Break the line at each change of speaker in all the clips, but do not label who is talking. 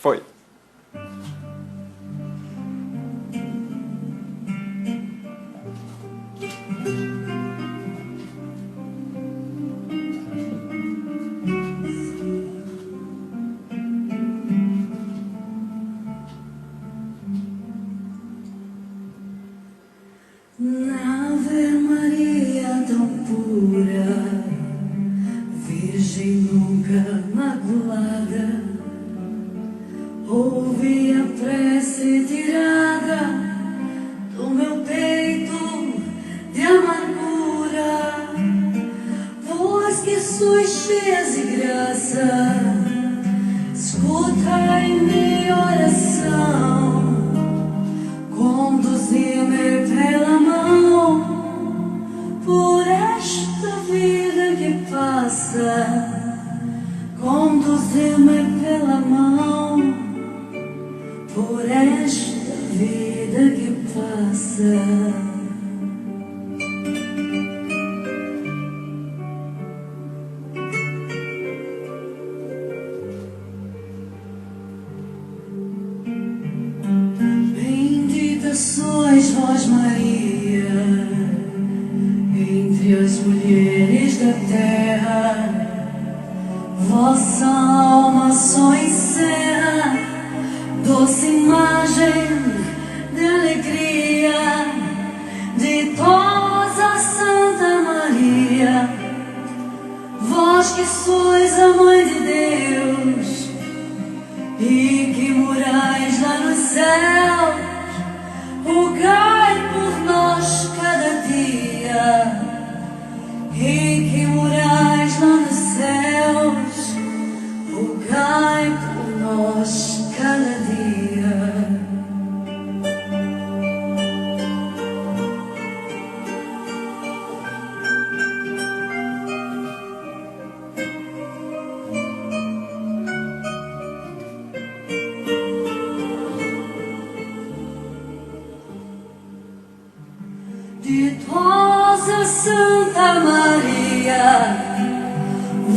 Foi.
Ave Maria tão pura, Virgem nunca maculada, ouvi a prece tirada do meu peito de amargura. Vós que sois cheias de graça, escutai minha oração. Conduzi-me pela mão por esta vida que passa. Conduzi-me pela mão por esta vida que passa. Sois vós, Maria, entre as mulheres da terra, vossa alma só encerra doce imagem de alegria, ditosa Santa Maria, vós que sois a Mãe de Deus e que morais lá no céu. Rogai por nós cada dia, e que morais lá nos céus, rogai por nós cada dia. Ditosa Santa Maria,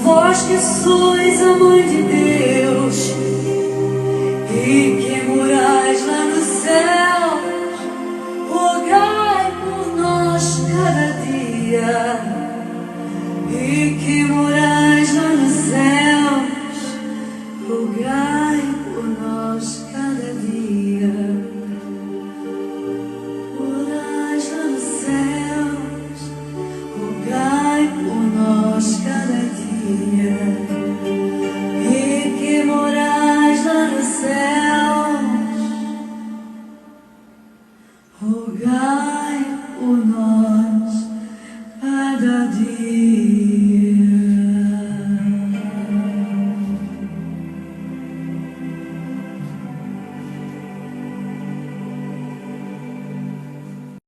vós que sois a Mãe de Deus e que morais lá no céu, rogai por nós cada dia, e que morais lá nos céus, rogai por nós cada dia. Cada dia, e que morais lá nos céus, rogai por nós cada dia.